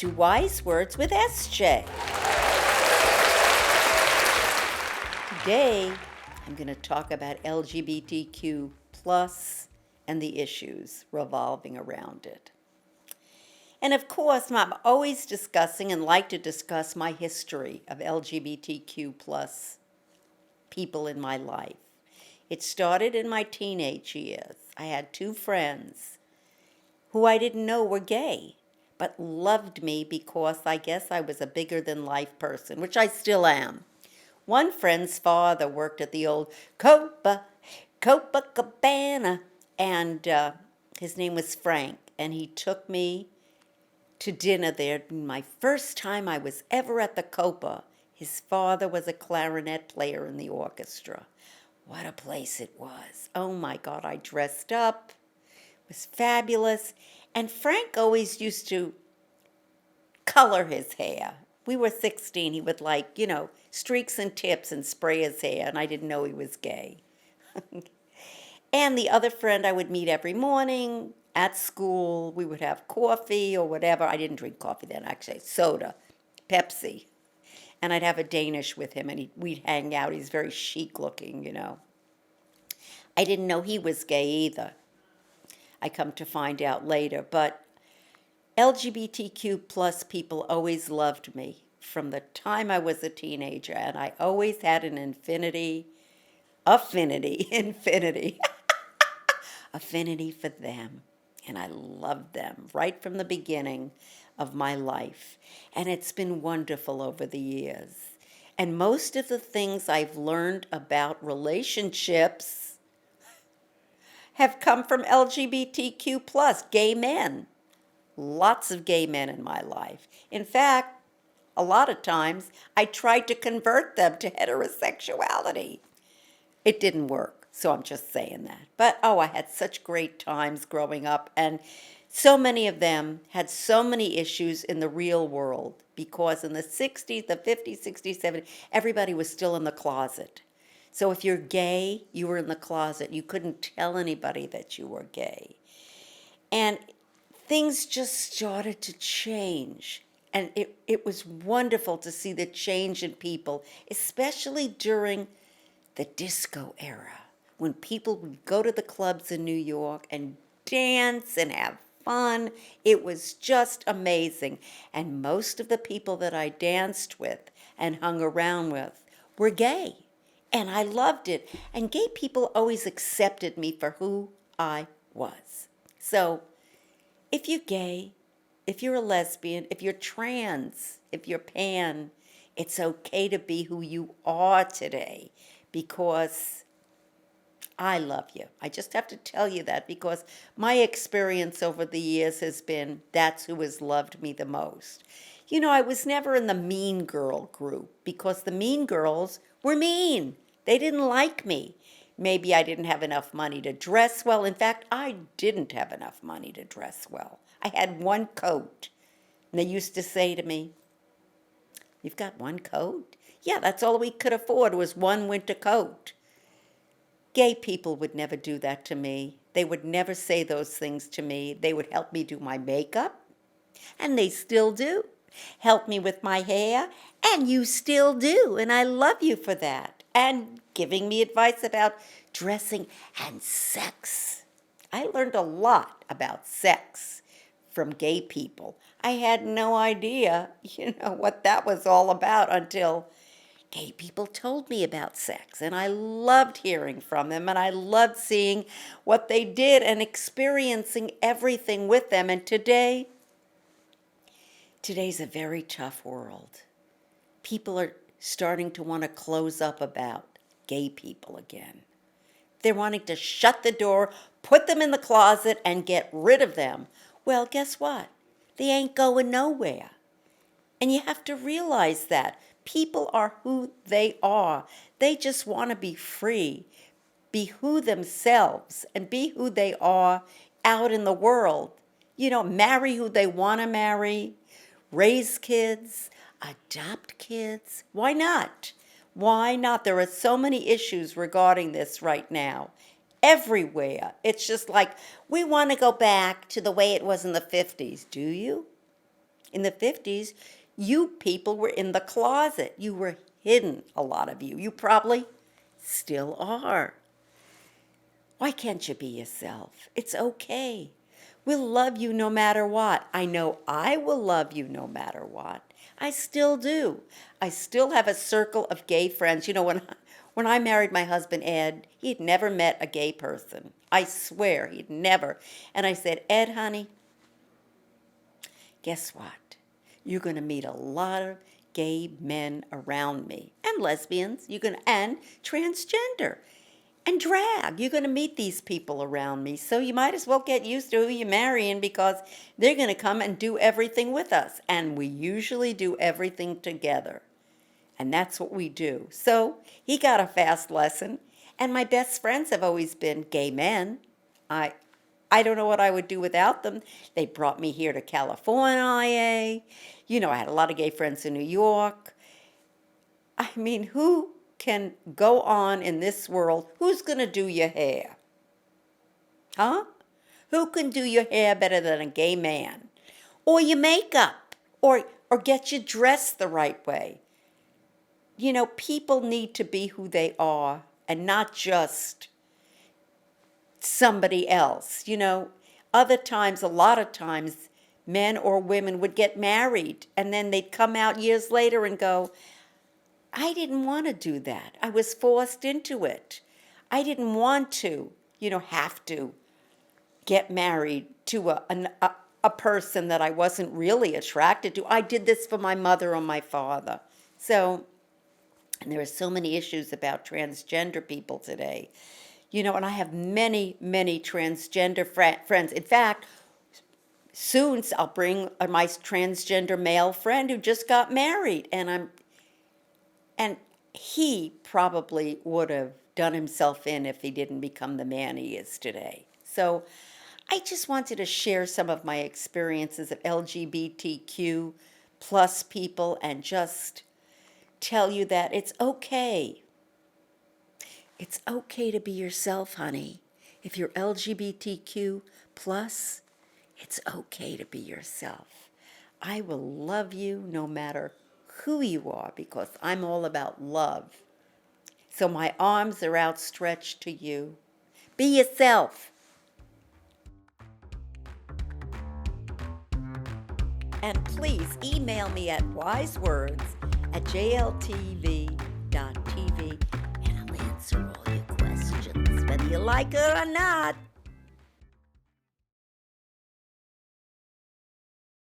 to Wise Words with SJ. Today, I'm going to talk about LGBTQ plus and the issues revolving around it. And of course, I'm always discussing and like to discuss my history of LGBTQ plus people in my life. It started in my teenage years. I had two friends who I didn't know were gay, but loved me because I guess I was a bigger-than-life person, which I still am. One friend's father worked at the old Copacabana, and his name was Frank, and he took me to dinner there. My first time I was ever at the Copa. His father was a clarinet player in the orchestra. What a place it was. Oh my God, I dressed up. It was fabulous. And Frank always used to color his hair. We were 16. He would streaks and tips and spray his hair, and I didn't know he was gay. And the other friend I would meet every morning at school. We would have coffee or whatever. I didn't drink coffee then, actually. Soda, Pepsi. And I'd have a Danish with him, and we'd hang out. He's very chic looking, I didn't know he was gay either. I come to find out later. But LGBTQ plus people always loved me from the time I was a teenager, and I always had an affinity for them. And I loved them right from the beginning of my life. And it's been wonderful over the years. And most of the things I've learned about relationships have come from LGBTQ plus, gay men. Lots of gay men in my life. In fact, a lot of times I tried to convert them to heterosexuality. It didn't work, so I'm just saying that. But, I had such great times growing up, and so many of them had so many issues in the real world because in the 60s, the 50s, 60s, 70s, everybody was still in the closet. So if you're gay, you were in the closet. You couldn't tell anybody that you were gay. And things just started to change. And it was wonderful to see the change in people, especially during the disco era, when people would go to the clubs in New York and dance and have fun. It was just amazing. And most of the people that I danced with and hung around with were gay. And I loved it. And gay people always accepted me for who I was. So if you're gay, if you're a lesbian, if you're trans, if you're pan, it's okay to be who you are today because I love you. I just have to tell you that because my experience over the years has been that's who has loved me the most. I was never in the mean girl group because the mean girls were mean. They didn't like me. Maybe I didn't have enough money to dress well. In fact, I didn't have enough money to dress well. I had one coat. And they used to say to me, "You've got one coat?" Yeah, that's all we could afford was one winter coat. Gay people would never do that to me. They would never say those things to me. They would help me do my makeup, and they still do. Help me with my hair, and you still do, and I love you for that. And giving me advice about dressing and sex. I learned a lot about sex from gay people. I had no idea, what that was all about until gay people told me about sex, and I loved hearing from them, and I loved seeing what they did and experiencing everything with them. And today's a very tough world. People are starting to want to close up about gay people again. They're wanting to shut the door, put them in the closet, and get rid of them. Well, guess what? They ain't going nowhere. And you have to realize that. People are who they are. They just want to be free, be who themselves, and be who they are out in the world. Marry who they want to marry, raise kids, adopt kids. Why not? Why not? There are so many issues regarding this right now. Everywhere. It's just like, we want to go back to the way it was in the 50s. Do you? In the 50s, you people were in the closet. You were hidden, a lot of you. You probably still are. Why can't you be yourself? It's okay. We'll love you no matter what. I know I will love you no matter what. I still do. I still have a circle of gay friends. You know, when I married my husband, Ed, he'd never met a gay person. I swear, he'd never. And I said, Ed, honey, guess what? You're going to meet a lot of gay men around me, and lesbians, and transgender, and drag. You're going to meet these people around me, so you might as well get used to who you're marrying, because they're going to come and do everything with us, and we usually do everything together, and that's what we do. So he got a fast lesson, and my best friends have always been gay men. I don't know what I would do without them. They brought me here to California. You know, I had a lot of gay friends in New York. I mean, who can go on in this world? Who's going to do your hair? Huh? Who can do your hair better than a gay man? Or your makeup? Or get you dressed the right way? You know, people need to be who they are and not just somebody else. You know, a lot of times, men or women would get married and then they'd come out years later and go, I didn't want to do that. I was forced into it. I didn't want to, have to get married to a person that I wasn't really attracted to. I did this for my mother or my father. So, and there are so many issues about transgender people today. And I have many, many transgender friends. In fact, soon I'll bring my transgender male friend who just got married, and he probably would have done himself in if he didn't become the man he is today. So I just wanted to share some of my experiences of LGBTQ plus people and just tell you that it's okay. It's okay to be yourself, honey. If you're LGBTQ plus, it's okay to be yourself. I will love you no matter who you are, because I'm all about love. So my arms are outstretched to you. Be yourself. And please email me at wisewords@jltv.tv, and I'll answer all your questions, whether you like it or not.